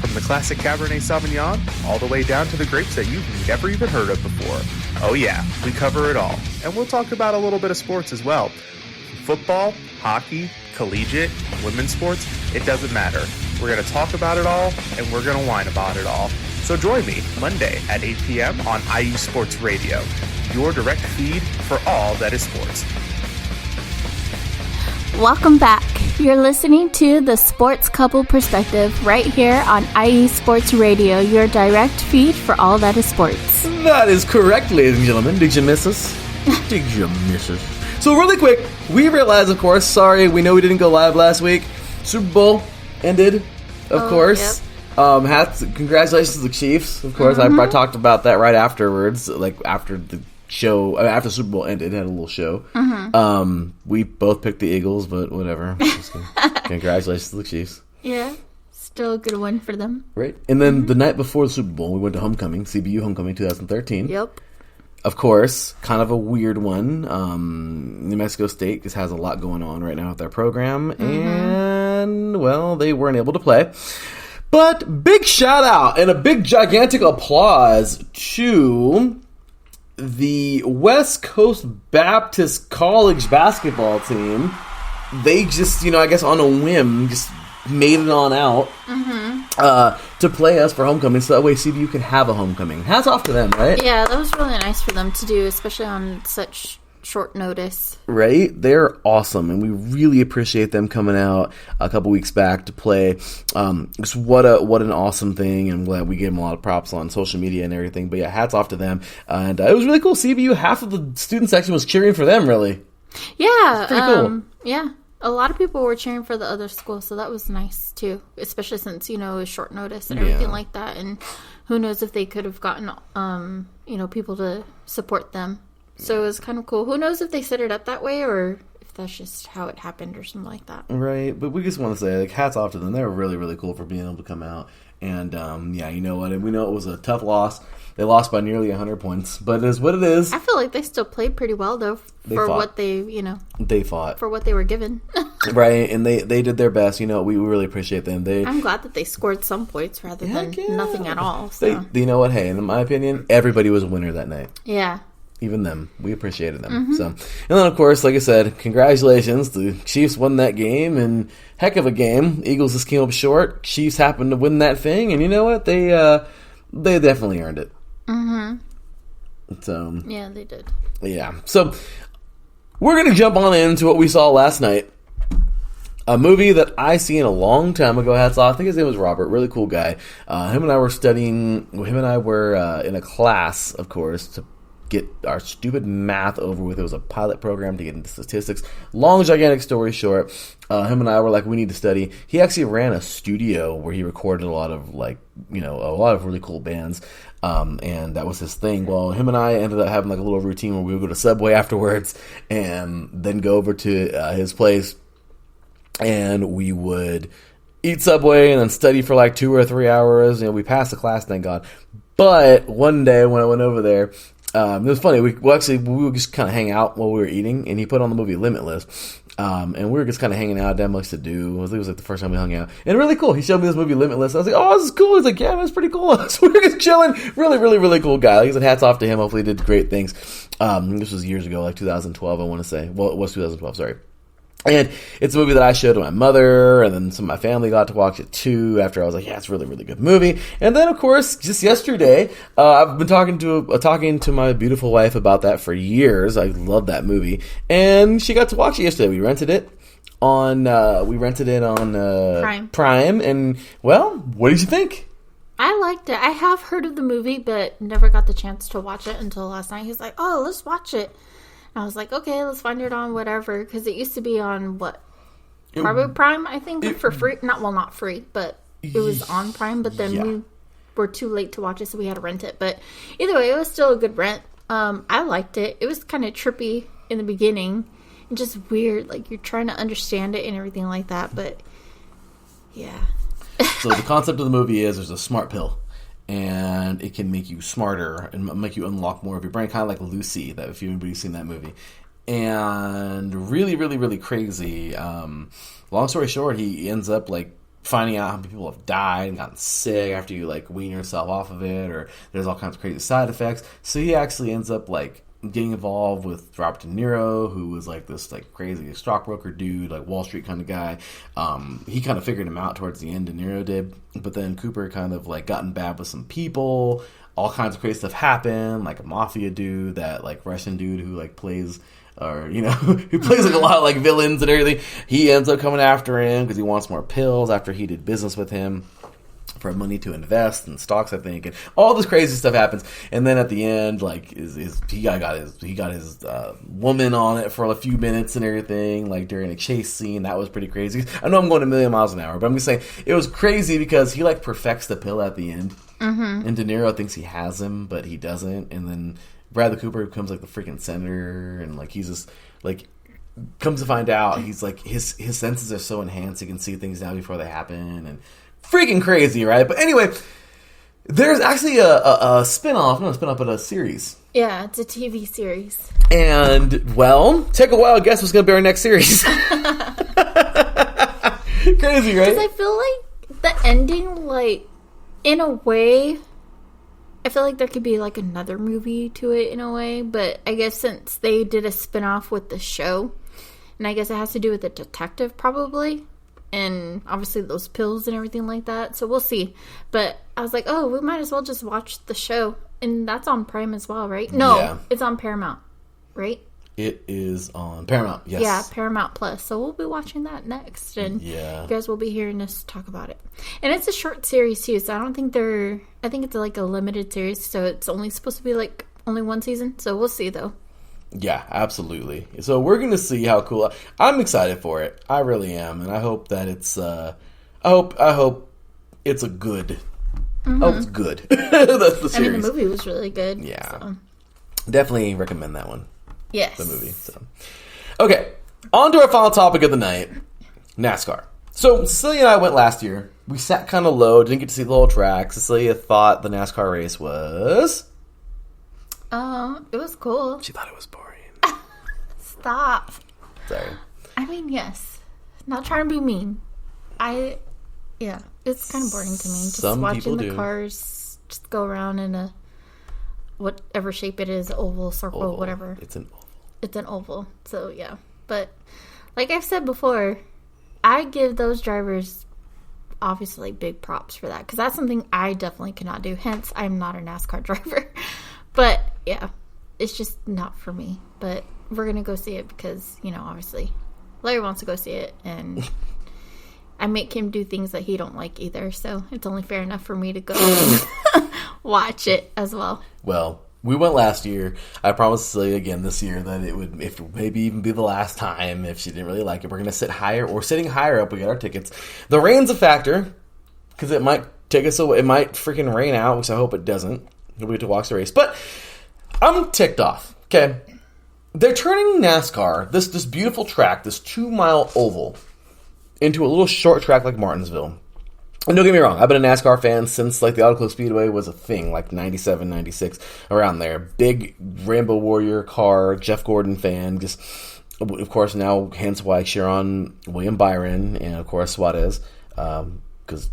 From the classic Cabernet Sauvignon all the way down to the grapes that you've never even heard of before. Oh yeah, we cover it all. And we'll talk about a little bit of sports as well. Football, hockey, collegiate, women's sports, it doesn't matter. We're going to talk about it all, and we're going to whine about it all. So join me Monday at 8 p.m. on IE Sports Radio, your direct feed for all that is sports. Welcome back. You're listening to the Sports Couple Perspective right here on IE Sports Radio, your direct feed for all that is sports. That is correct, ladies and gentlemen. Did you miss us? Did you miss us? So really quick, we realized, of course, sorry, we know we didn't go live last week. Super Bowl ended, of course. Yep. Congratulations to the Chiefs, of course. I talked about that right afterwards, like after the show, after the Super Bowl ended, had a little show. We both picked the Eagles, but whatever. Congratulations to the Chiefs. Yeah, still a good one for them. Right. And then the night before the Super Bowl, we went to Homecoming, CBU Homecoming 2013. Yep. Of course, kind of a weird one. New Mexico State just has a lot going on right now with their program, and, well, they weren't able to play. But big shout out and a big gigantic applause to the West Coast Baptist College basketball team. They just, I guess on a whim, just made it on out to play us for homecoming, so that way CBU can have a homecoming. Hats off to them, right? Yeah, that was really nice for them to do, especially on such short notice. Right? They're awesome, and we really appreciate them coming out a couple weeks back to play. Just what an awesome thing, and I'm glad we gave them a lot of props on social media and everything. But yeah, hats off to them. And it was really cool. CBU, half of the student section was cheering for them, really. Yeah. It's pretty cool. Yeah. A lot of people were cheering for the other school, so that was nice, too. Especially since, it was short notice and everything like that. And who knows if they could have gotten, people to support them. So it was kind of cool. Who knows if they set it up that way or if that's just how it happened or something like that. Right, but we just want to say, like, hats off to them. They were really, really cool for being able to come out. And, yeah, you know what? And we know it was a tough loss. They lost by nearly 100 points, but it is what it is. I feel like they still played pretty well, though, for what they, you know. They fought. For what they were given. Right, and they did their best. You know, we really appreciate them. I'm glad that they scored some points rather than nothing at all. So. You know what? Hey, in my opinion, everybody was a winner that night. Yeah. Even them. We appreciated them. So, and then, of course, like I said, congratulations. The Chiefs won that game, and heck of a game. Eagles just came up short. Chiefs happened to win that thing, and you know what? They definitely earned it. So, yeah, they did. Yeah. So, we're going to jump on into what we saw last night. A movie that I seen a long time ago. Hats off. I think his name was Robert. Really cool guy. Him and I were in a class, of course, to get our stupid math over with. It was a pilot program to get into statistics. Long, gigantic story short, him and I were like, we need to study. He actually ran a studio where he recorded a lot of really cool bands. And that was his thing. Well, him and I ended up having like a little routine where we would go to Subway afterwards and then go over to his place, and we would eat Subway and then study for like 2 or 3 hours. You know, we passed the class, thank God. But one day when I went over there, it was funny. We would just kind of hang out while we were eating, and he put on the movie Limitless. And we were just kind of hanging out, didn't much to do. It was like the first time we hung out. And really cool. He showed me this movie Limitless. I was like, oh, this is cool. He's like, yeah, that's pretty cool. So we were just chilling. Really, really, really cool guy. Like I said, hats off to him. Hopefully he did great things. This was years ago, like 2012, I want to say. Well, it was 2012, sorry. And it's a movie that I showed to my mother, and then some of my family got to watch it too after I was like, yeah, it's a really, really good movie. And then, of course, just yesterday, I've been talking to my beautiful wife about that for years. I love that movie. And she got to watch it yesterday. We rented it on Prime. And, well, what did you think? I liked it. I have heard of the movie, but never got the chance to watch it until last night. He's like, oh, let's watch it. I was like, okay, let's find it on whatever, because it used to be on probably Prime, I think, for free. Not free, but it was on Prime. But then we were too late to watch it, so we had to rent it. But either way, it was still a good rent. I liked it. It was kind of trippy in the beginning and just weird. Like you're trying to understand it and everything like that. But yeah. So the concept of the movie is there's a smart pill. And it can make you smarter and make you unlock more of your brain, kind of like Lucy, that if anybody's seen that movie. And really, really, really crazy. Long story short, he ends up like finding out how many people have died and gotten sick after you like wean yourself off of it, or there's all kinds of crazy side effects. So he actually ends up like getting involved with Robert De Niro, who was like this like crazy stockbroker dude, like Wall Street kind of guy. He kind of figured him out towards the end, De Niro did, but then Cooper kind of like gotten bad with some people. All kinds of crazy stuff happened, like a mafia dude, that like Russian dude who like plays, or you know, who plays like a lot of like villains and everything. He ends up coming after him because he wants more pills after he did business with him for money to invest in stocks, I think, and all this crazy stuff happens. And then at the end, like, he got his woman on it for a few minutes and everything, like during a chase scene. That was pretty crazy. I know I'm going a million miles an hour, but I'm just saying it was crazy because he like perfects the pill at the end, and De Niro thinks he has him, but he doesn't. And then Bradley Cooper becomes like the freaking senator, and like he's just like. Comes to find out, he's like his senses are so enhanced he can see things now before they happen, and freaking crazy, right? But anyway, there's actually a spin-off, not a spin-off, but a series. Yeah, it's a TV series. And, well, take a wild guess what's going to be our next series. Crazy, right? Because I feel like the ending, like, in a way, I feel like there could be, like, another movie to it in a way. But I guess since they did a spin-off with the show, and I guess it has to do with the detective, probably. And obviously those pills and everything like that. So we'll see. But I was like, oh, we might as well just watch the show. And that's on Prime as well, right? No, It's on Paramount, right? It is on Paramount, yes. Yeah, Paramount Plus. So we'll be watching that next. And you guys will be hearing us talk about it. And it's a short series, too. So I think it's like a limited series. So it's only supposed to be like only one season. So we'll see, though. Yeah, absolutely. So we're going to see how cool. I'm excited for it. I really am, and I hope that it's. I hope it's a good. I hope it's good. That's the series. I mean, the movie was really good. Yeah, so. Definitely recommend that one. Yes, the movie. So, okay. On to our final topic of the night, NASCAR. So, Cecilia and I went last year. We sat kind of low, didn't get to see the whole track. Cecilia thought the NASCAR race was... It was cool. She thought it was boring. Stop. Sorry. I mean, yes. Not trying to be mean. Yeah, it's kind of boring to me. Just Some watching people the do. cars just go around in a whatever shape it is, oval, circle, Oval. whatever. It's an oval. It's an oval. So, yeah. But, like I've said before, I give those drivers obviously big props for that. Because that's something I definitely cannot do. Hence, I'm not a NASCAR driver. But, yeah. It's just not for me. But we're going to go see it because, obviously, Larry wants to go see it. And I make him do things that he don't like either. So, it's only fair enough for me to go and watch it as well. Well, we went last year. I promised Cecilia again this year that it would, if maybe even be the last time, if she didn't really like it, we're going to sit higher or sitting higher up. We got our tickets. The rain's a factor because it might take us away. It might freaking rain out, which I hope it doesn't. We get to watch the race. But I'm ticked off. Okay. They're turning NASCAR, this beautiful track, this 2-mile oval, into a little short track like Martinsville. And don't get me wrong, I've been a NASCAR fan since the Auto Club Speedway was a thing, like 97, 96, around there. Big Rainbow Warrior car, Jeff Gordon fan, just, of course, now, hence why I cheer on William Byron and, of course, Suarez, because,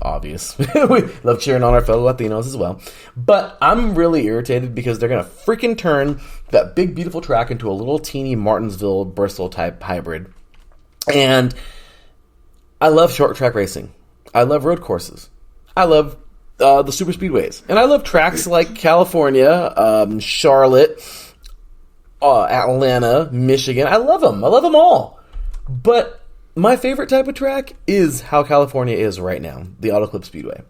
obvious. We love cheering on our fellow Latinos as well. But I'm really irritated because they're going to freaking turn that big, beautiful track into a little teeny Martinsville, Bristol type hybrid. And I love short track racing. I love road courses. I love the super speedways. And I love tracks like California, Charlotte, Atlanta, Michigan. I love them. I love them all. But my favorite type of track is how California is right now, the Auto Club Speedway.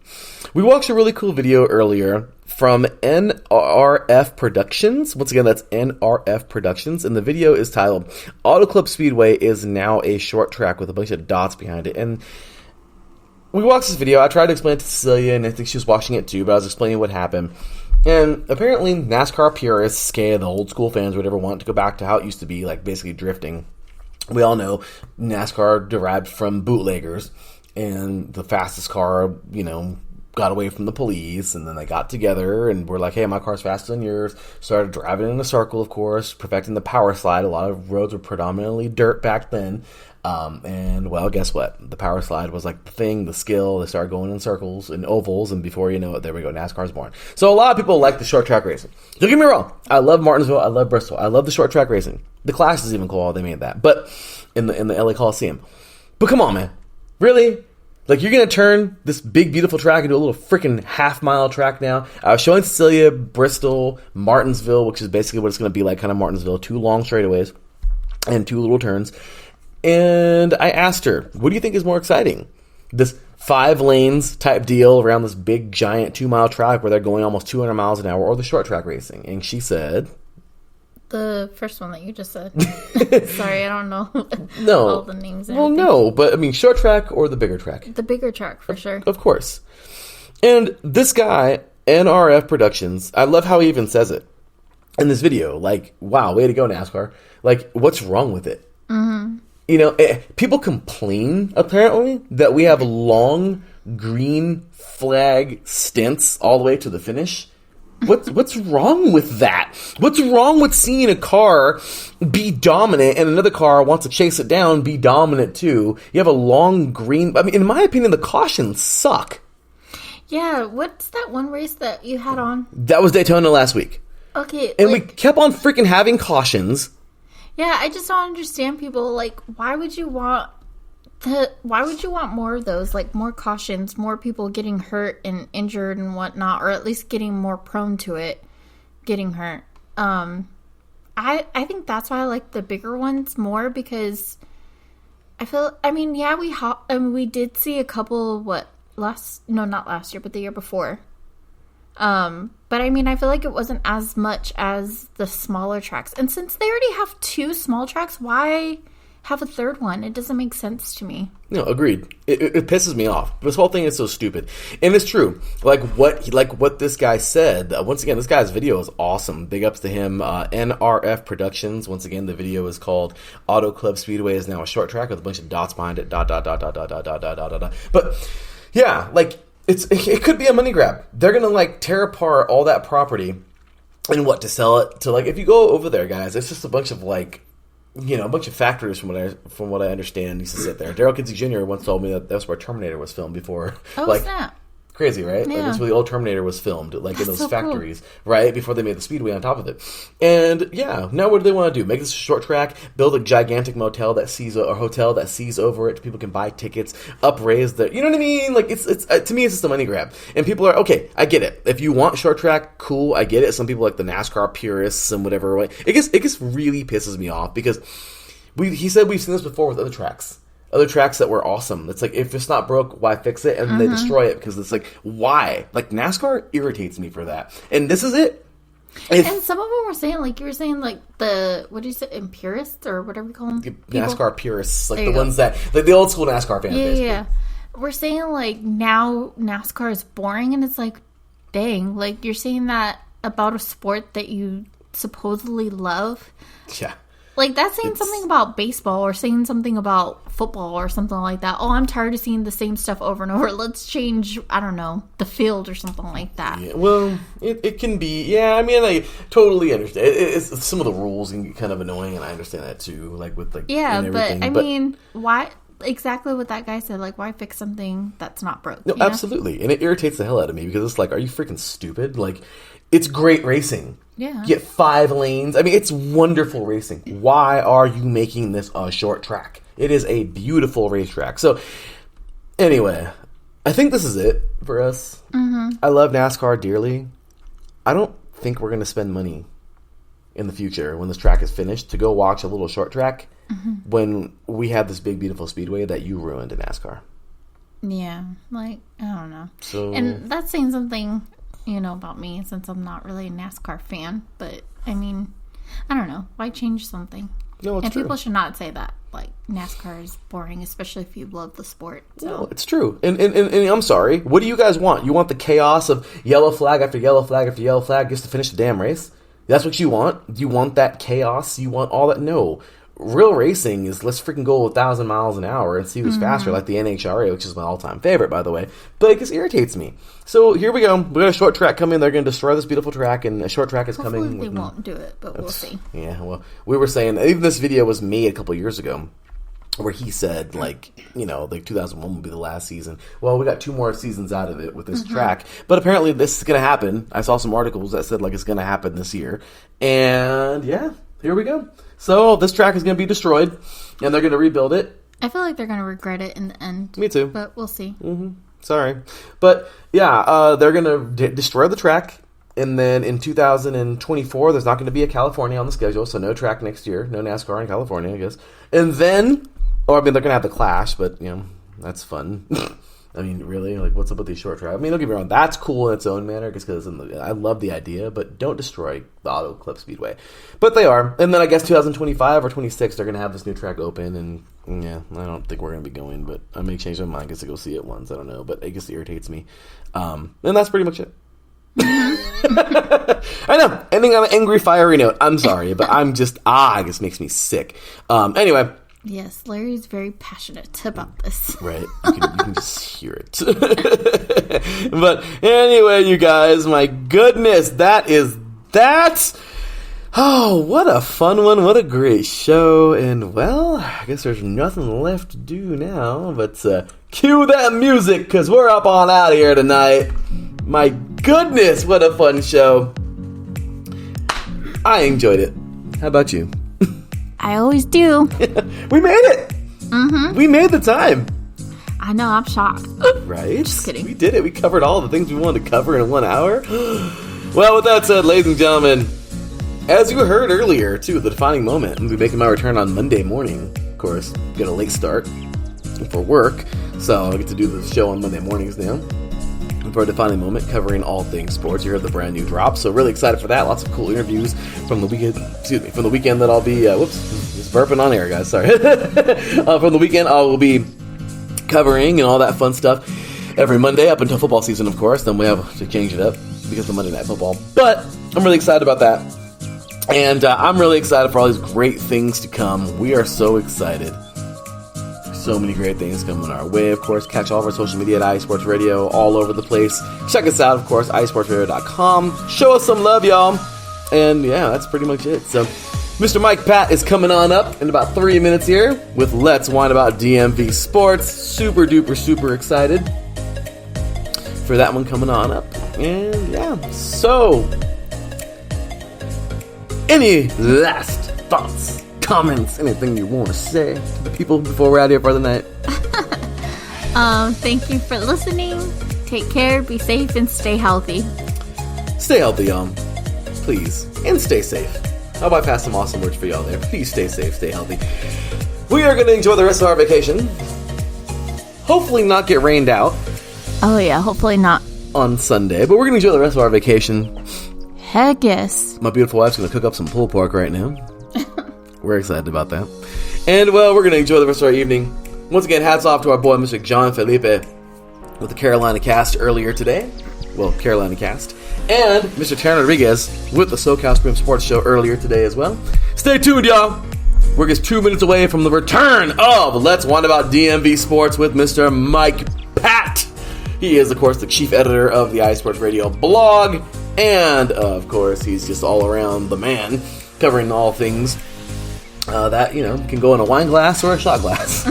We watched a really cool video earlier from NRF Productions. Once again, that's NRF Productions. And the video is titled, Auto Club Speedway is now a short track with a bunch of dots behind it. And we watched this video. I tried to explain it to Cecilia, and I think she was watching it too, but I was explaining what happened. And apparently, NASCAR purists, the old school fans, whatever, want to go back to how it used to be, like basically drifting. We all know NASCAR derived from bootleggers, and the fastest car, got away from the police, and then they got together and were like, hey, my car's faster than yours. Started driving in a circle, of course, perfecting the power slide. A lot of roads were predominantly dirt back then. And, well, guess what? The power slide was like the thing, the skill. They started going in circles and ovals, and before you know it, there we go, NASCAR's born. So a lot of people like the short track racing. Don't get me wrong. I love Martinsville. I love Bristol. I love the short track racing. The Clash is even cool how they made that. But in the LA Coliseum. But come on, man. Really? Like, you're going to turn this big, beautiful track into a little freaking half-mile track now? I was showing Cecilia Bristol, Martinsville, which is basically what it's going to be like, kind of Martinsville. 2 long straightaways and 2 little turns. And I asked her, what do you think is more exciting? This 5 lanes type deal around this big, giant 2-mile track where they're going almost 200 miles an hour, or the short track racing? And she said... The first one that you just said. Sorry, I don't know all the names. Well, no, but I mean, short track or the bigger track? The bigger track, for sure. Of course. And this guy, NRF Productions, I love how he even says it in this video. Like, wow, way to go, NASCAR. Like, what's wrong with it? Mm-hmm. People complain, apparently, that we have long green flag stints all the way to the finish. What's wrong with that? What's wrong with seeing a car be dominant and another car wants to chase it down, be dominant too? You have a long green... I mean, in my opinion, the cautions suck. Yeah, what's that one race that you had on? That was Daytona last week. Okay. And we kept on freaking having cautions. Yeah, I just don't understand people. Like, why would you want more of those? Like, more cautions, more people getting hurt and injured and whatnot, or at least getting more prone to it, getting hurt. I think that's why I like the bigger ones more, because we did see a couple, not last year, but the year before. But I mean, I feel like it wasn't as much as the smaller tracks. And since they already have 2 small tracks, why have a third one. It doesn't make sense to me. No, agreed. It pisses me off. This whole thing is so stupid, and it's true. Like what this guy said. Once again, this guy's video is awesome. Big ups to him. NRF Productions. Once again, the video is called "Auto Club Speedway is now a short track" with a bunch of dots behind it. Dot dot dot dot dot dot dot dot dot dot. But yeah, like it could be a money grab. They're gonna like tear apart all that property and what to sell it to. Like if you go over there, guys, it's just a bunch of like. A bunch of factories from what I understand used to sit there. Daryl Kinsey Jr. once told me that's where Terminator was filmed before. Oh, snap. Crazy, right? Yeah. Like, that's where the old Terminator was filmed, like in those so factories, right? Before they made the Speedway on top of it. And yeah, now what do they want to do? Make this a short track, build a gigantic motel that sees, or hotel that sees over it. People can buy tickets, upraise the, you know what I mean? Like it's to me, it's just a money grab. And people are, okay, I get it. If you want short track, cool, I get it. Some people like the NASCAR purists and whatever. It just really pisses me off because he said we've seen this before with other tracks. Other tracks that were awesome. It's like, if it's not broke, why fix it? And they destroy it because it's like, why? Like, NASCAR irritates me for that. And this is it. And some of them were saying, like, you were saying, like, what do you say, impurists or whatever you call them? NASCAR purists. Like, the ones that, like, the old school NASCAR fans. Yeah. We're saying, like, now NASCAR is boring, and it's like, dang. Like, you're saying that about a sport that you supposedly love. Yeah. Like, that's saying something about baseball or saying something about football or something like that. Oh, I'm tired of seeing the same stuff over and over. Let's change, I don't know, the field or something like that. Yeah, well, it can be. Yeah, I mean, I totally understand. It's some of the rules can get kind of annoying, and I understand that too. Like, with, like, yeah, and but, everything. I mean, why... Exactly what that guy said. Like, why fix something that's not broke? No, absolutely. And it irritates the hell out of me because it's like, are you freaking stupid? Like, it's great racing. Yeah. You get 5 lanes. I mean, it's wonderful racing. Why are you making this a short track? It is a beautiful racetrack. So, anyway, I think this is it for us. Mm-hmm. I love NASCAR dearly. I don't think we're going to spend money in the future when this track is finished to go watch a little short track when we have this big, beautiful speedway that you ruined in NASCAR. Yeah, like, I don't know. So, and that's saying something, about me, since I'm not really a NASCAR fan. But, I mean, I don't know. Why change something? No, it's and true. People should not say that. Like, NASCAR is boring, especially if you love the sport. So. No, it's true. And I'm sorry. What do you guys want? You want the chaos of yellow flag after yellow flag after yellow flag just to finish the damn race? That's what you want? You want that chaos? You want all that? No. Real racing is, let's freaking go 1,000 miles an hour and see who's faster, like the NHRA, which is my all-time favorite, by the way. But it just irritates me. So here we go. We got a short track coming. They're going to destroy this beautiful track, and a short track is Hopefully coming. They won't do it, but we'll see. Yeah, well, we were saying, even this video was made a couple years ago, where he said, like 2001 will be the last season. Well, we got 2 more seasons out of it with this track. But apparently this is going to happen. I saw some articles that said, like, it's going to happen this year. And, yeah, here we go. So this track is going to be destroyed, and they're going to rebuild it. I feel like they're going to regret it in the end. Me too. But we'll see. Mm-hmm. Sorry. But, yeah, they're going to destroy the track. And then in 2024, there's not going to be a California on the schedule, so no track next year. No NASCAR in California, I guess. And then, they're going to have the Clash, but, that's fun. I mean, really? Like, what's up with these short tracks? I mean, don't get me wrong. That's cool in its own manner, because I love the idea, but don't destroy the Auto Club Speedway. But they are. And then I guess 2025 or 26, they're going to have this new track open, and, yeah, I don't think we're going to be going, but I may change my mind. I guess to go see it once. I don't know, but I guess it irritates me. And that's pretty much it. I know, ending on an angry, fiery note. I'm sorry, but I'm just, it just makes me sick. Anyway. Yes, Larry's very passionate about this. Right. You can just hear it. But anyway, you guys, my goodness, that. Oh, what a fun one. What a great show. And, well, I guess there's nothing left to do now but cue that music, because we're up on out of here tonight. My goodness, what a fun show. I enjoyed it. How about you? I always do. We made it. Mm-hmm. We made the time. I know, I'm shocked. Right? Just kidding. We did it. We covered all the things we wanted to cover in 1 hour. Well, with that said, ladies and gentlemen, as you heard earlier, too, the defining moment, I'm going to be making my return on Monday morning. Of course, get a late start for work, so I get to do the show on Monday mornings now. For a defining moment covering all things sports. You heard the brand new drop, so really excited for that. Lots of cool interviews from the weekend. From the weekend that I'll be. Whoops, just burping on air, guys. Sorry. From the weekend, I will be covering and all that fun stuff every Monday up until football season, of course. Then we have to change it up because of Monday Night Football. But I'm really excited about that. And I'm really excited for all these great things to come. We are so excited. So many great things coming our way. Of course, catch all of our social media at iSports Radio all over the place. Check us out, of course, iSportsRadio.com. Show us some love, y'all. And yeah, that's pretty much it. So, Mr. Mike Pat is coming on up in about 3 minutes here with Let's Whine About DMV Sports. Super duper, super excited for that one coming on up. And yeah, so any last thoughts, comments, anything you want to say to the people before we're out here for the night? Thank you for listening. Take care, be safe, and stay healthy. Stay healthy, y'all. Please. And stay safe. How about I pass some awesome words for y'all there? Please stay safe, stay healthy. We are going to enjoy the rest of our vacation. Hopefully not get rained out. Oh yeah, hopefully not. On Sunday. But we're going to enjoy the rest of our vacation. Heck yes. My beautiful wife's going to cook up some pulled pork right now. We're excited about that. And, well, we're going to enjoy the rest of our evening. Once again, hats off to our boy, Mr. John Felipe, with the Carolina Cast earlier today. Well, Carolina Cast. And Mr. Taryn Rodriguez with the SoCal Scream Sports Show earlier today as well. Stay tuned, y'all. We're just 2 minutes away from the return of Let's Whine About DMV Sports with Mr. Mike Pat. He is, of course, the chief editor of the iSports Radio blog. And, of course, he's just all around the man, covering all things that, you know, can go in a wine glass or a shot glass.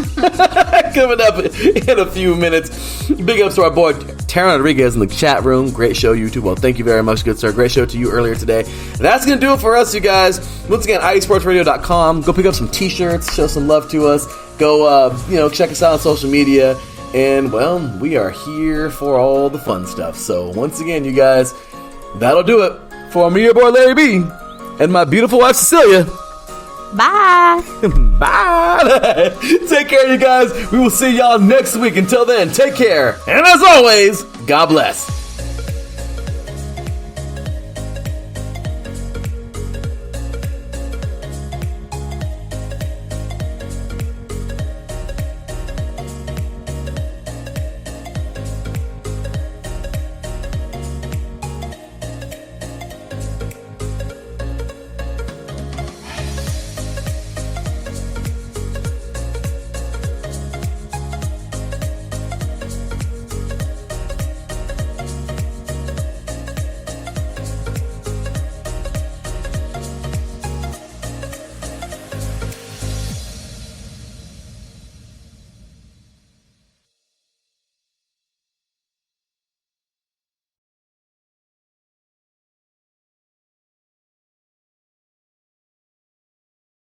Coming up in a few minutes. Big ups to our boy Taryn Rodriguez in the chat room. Great show, YouTube. Well, thank you very much, good sir. Great show to you earlier today. That's going to do it for us, you guys. Once again, iSportsRadio.com. Go pick up some t-shirts. Show some love to us. Go, check us out on social media. And, well, we are here for all the fun stuff. So, once again, you guys, that'll do it for me, your boy Larry B, and my beautiful wife Cecilia. Bye. Bye. Take care, you guys. We will see y'all next week. Until then, take care. And as always, God bless.